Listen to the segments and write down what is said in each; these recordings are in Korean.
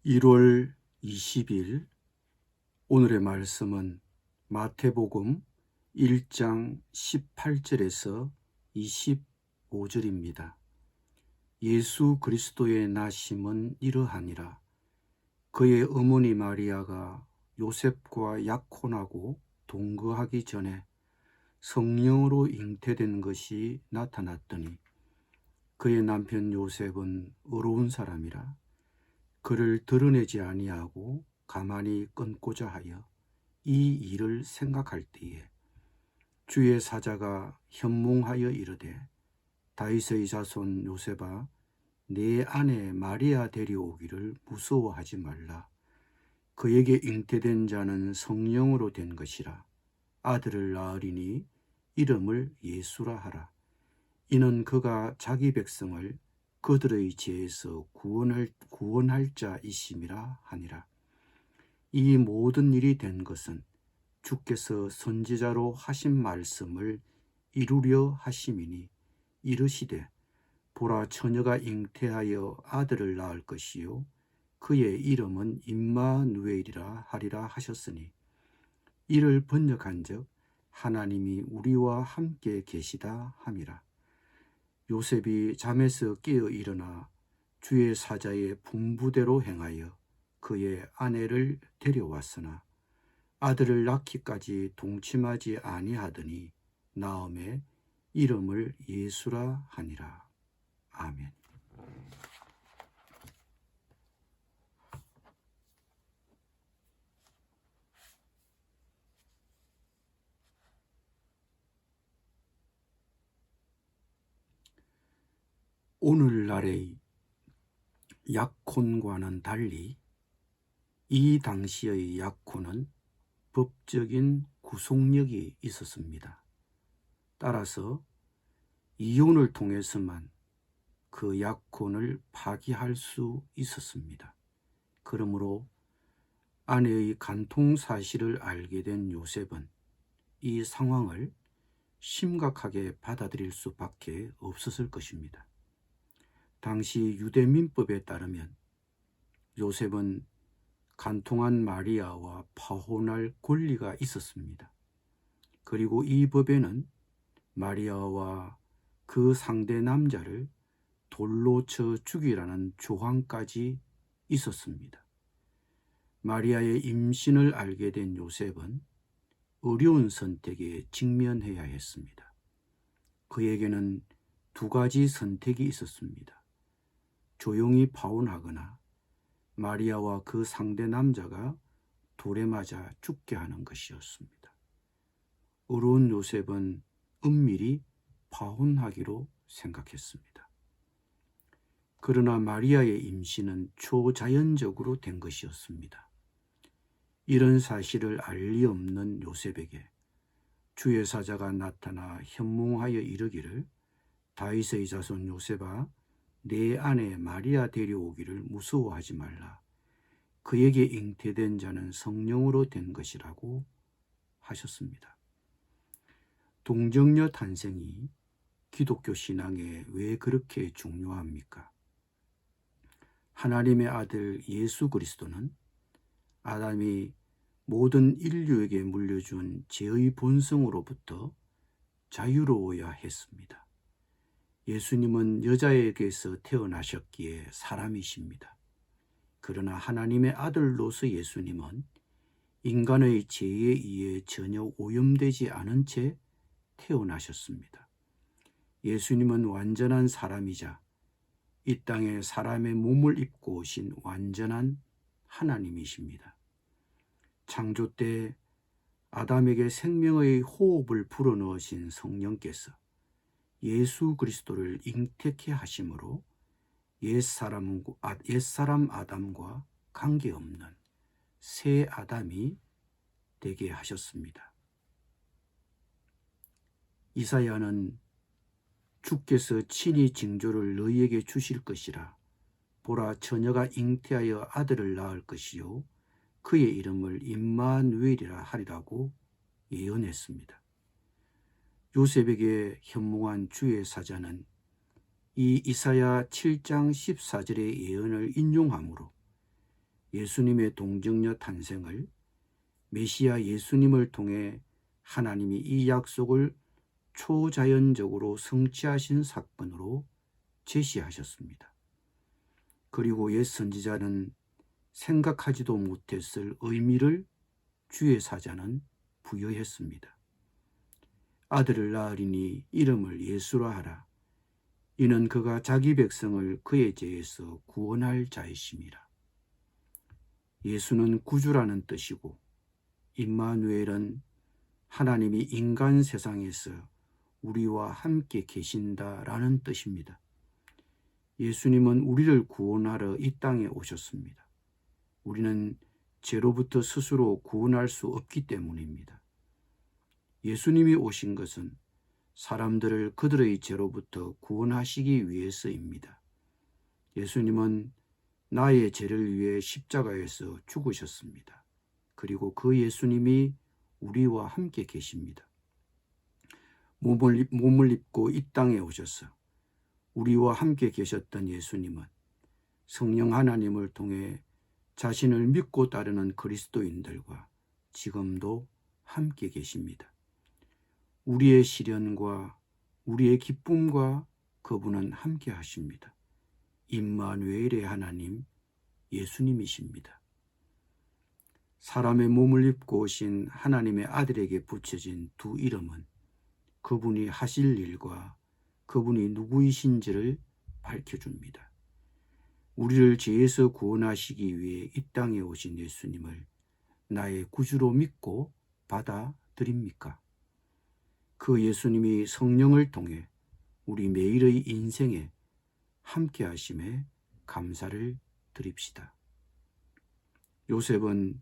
1월 20일 오늘의 말씀은 마태복음 1장 18절에서 25절입니다. 예수 그리스도의 나심은 이러하니라. 그의 어머니 마리아가 요셉과 약혼하고 동거하기 전에 성령으로 잉태된 것이 나타났더니 그의 남편 요셉은 의로운 사람이라 그를 드러내지 아니하고 가만히 끊고자 하여 이 일을 생각할 때에 주의 사자가 현몽하여 이르되 다윗의 자손 요셉아 내 아내 마리아 데려오기를 무서워하지 말라. 그에게 잉태된 자는 성령으로 된 것이라. 아들을 낳으리니 이름을 예수라 하라. 이는 그가 자기 백성을 그들의 죄에서 구원할 자이심이라 하니라. 이 모든 일이 된 것은 주께서 선지자로 하신 말씀을 이루려 하심이니 이르시되 보라 처녀가 잉태하여 아들을 낳을 것이요 그의 이름은 임마누엘이라 하리라 하셨으니 이를 번역한즉 하나님이 우리와 함께 계시다 함이라. 요셉이 잠에서 깨어 일어나 주의 사자의 분부대로 행하여 그의 아내를 데려왔으나 아들을 낳기까지 동침하지 아니하더니 나음에 이름을 예수라 하니라. 아멘. 오늘날의 약혼과는 달리 이 당시의 약혼은 법적인 구속력이 있었습니다. 따라서 이혼을 통해서만 그 약혼을 파기할 수 있었습니다. 그러므로 아내의 간통 사실을 알게 된 요셉은 이 상황을 심각하게 받아들일 수밖에 없었을 것입니다. 당시 유대민법에 따르면 요셉은 간통한 마리아와 파혼할 권리가 있었습니다. 그리고 이 법에는 마리아와 그 상대 남자를 돌로 쳐 죽이라는 조항까지 있었습니다. 마리아의 임신을 알게 된 요셉은 어려운 선택에 직면해야 했습니다. 그에게는 두 가지 선택이 있었습니다. 조용히 파혼하거나 마리아와 그 상대 남자가 돌에 맞아 죽게 하는 것이었습니다. 의로운 요셉은 은밀히 파혼하기로 생각했습니다. 그러나 마리아의 임신은 초자연적으로 된 것이었습니다. 이런 사실을 알 리 없는 요셉에게 주의 사자가 나타나 현몽하여 이르기를 다윗의 자손 요셉아 내 아내 마리아 데려오기를 무서워하지 말라. 그에게 잉태된 자는 성령으로 된 것이라고 하셨습니다. 동정녀 탄생이 기독교 신앙에 왜 그렇게 중요합니까? 하나님의 아들 예수 그리스도는 아담이 모든 인류에게 물려준 죄의 본성으로부터 자유로워야 했습니다. 예수님은 여자에게서 태어나셨기에 사람이십니다. 그러나 하나님의 아들로서 예수님은 인간의 죄에 의해 전혀 오염되지 않은 채 태어나셨습니다. 예수님은 완전한 사람이자 이 땅에 사람의 몸을 입고 오신 완전한 하나님이십니다. 창조 때 아담에게 생명의 호흡을 불어넣으신 성령께서 예수 그리스도를 잉태케 하심으로 옛사람 아담과 관계없는 새 아담이 되게 하셨습니다. 이사야는 주께서 친히 징조를 너희에게 주실 것이라. 보라 처녀가 잉태하여 아들을 낳을 것이요 그의 이름을 임마누엘이라 하리라고 예언했습니다. 요셉에게 현몽한 주의 사자는 이 이사야 7장 14절의 예언을 인용하므로 예수님의 동정녀 탄생을 메시아 예수님을 통해 하나님이 이 약속을 초자연적으로 성취하신 사건으로 제시하셨습니다. 그리고 옛 선지자는 생각하지도 못했을 의미를 주의 사자는 부여했습니다. 아들을 낳으리니 이름을 예수라 하라. 이는 그가 자기 백성을 그의 죄에서 구원할 자이심이라. 예수는 구주라는 뜻이고 임마누엘은 하나님이 인간 세상에서 우리와 함께 계신다라는 뜻입니다. 예수님은 우리를 구원하러 이 땅에 오셨습니다. 우리는 죄로부터 스스로 구원할 수 없기 때문입니다. 예수님이 오신 것은 사람들을 그들의 죄로부터 구원하시기 위해서입니다. 예수님은 나의 죄를 위해 십자가에서 죽으셨습니다. 그리고 예수님이 우리와 함께 계십니다. 몸을 입고 이 땅에 오셔서 우리와 함께 계셨던 예수님은 성령 하나님을 통해 자신을 믿고 따르는 그리스도인들과 지금도 함께 계십니다. 우리의 시련과 우리의 기쁨과 그분은 함께 하십니다. 임마누엘의 하나님 예수님이십니다. 사람의 몸을 입고 오신 하나님의 아들에게 붙여진 두 이름은 그분이 하실 일과 그분이 누구이신지를 밝혀줍니다. 우리를 죄에서 구원하시기 위해 이 땅에 오신 예수님을 나의 구주로 믿고 받아들입니까? 그 예수님이 성령을 통해 우리 매일의 인생에 함께 하심에 감사를 드립시다. 요셉은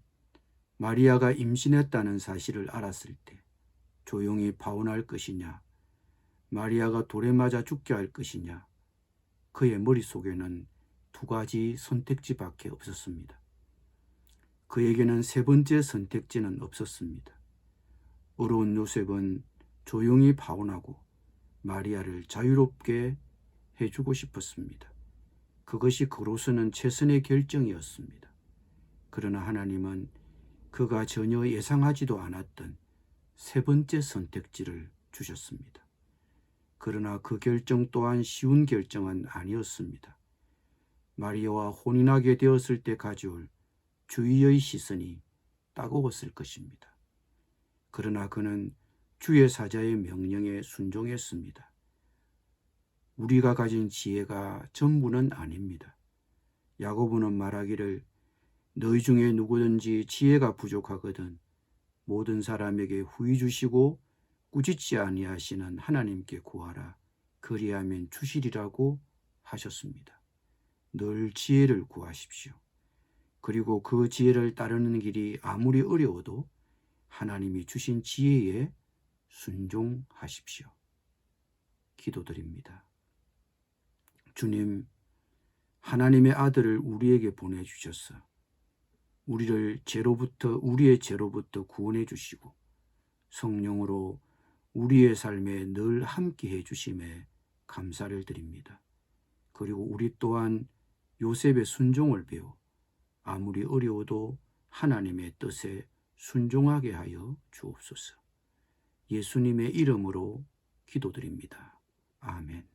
마리아가 임신했다는 사실을 알았을 때 조용히 파혼할 것이냐, 마리아가 돌에 맞아 죽게 할 것이냐, 그의 머릿속에는 두 가지 선택지밖에 없었습니다. 그에게는 세 번째 선택지는 없었습니다. 어려운 요셉은 조용히 파혼하고 마리아를 자유롭게 해주고 싶었습니다. 그것이 그로서는 최선의 결정이었습니다. 그러나 하나님은 그가 전혀 예상하지도 않았던 세 번째 선택지를 주셨습니다. 그러나 그 결정 또한 쉬운 결정은 아니었습니다. 마리아와 혼인하게 되었을 때 가져올 주위의 시선이 따가웠을 것입니다. 그러나 그는 주의 사자의 명령에 순종했습니다. 우리가 가진 지혜가 전부는 아닙니다. 야고보는 말하기를 너희 중에 누구든지 지혜가 부족하거든 모든 사람에게 후히 주시고 꾸짖지 아니하시는 하나님께 구하라. 그리하면 주시리라고 하셨습니다. 늘 지혜를 구하십시오. 그리고 그 지혜를 따르는 길이 아무리 어려워도 하나님이 주신 지혜에 순종하십시오. 기도드립니다. 주님, 하나님의 아들을 우리에게 보내주셔서 우리의 죄로부터 구원해 주시고 성령으로 우리의 삶에 늘 함께 해주심에 감사를 드립니다. 그리고 우리 또한 요셉의 순종을 배워 아무리 어려워도 하나님의 뜻에 순종하게 하여 주옵소서. 예수님의 이름으로 기도드립니다. 아멘.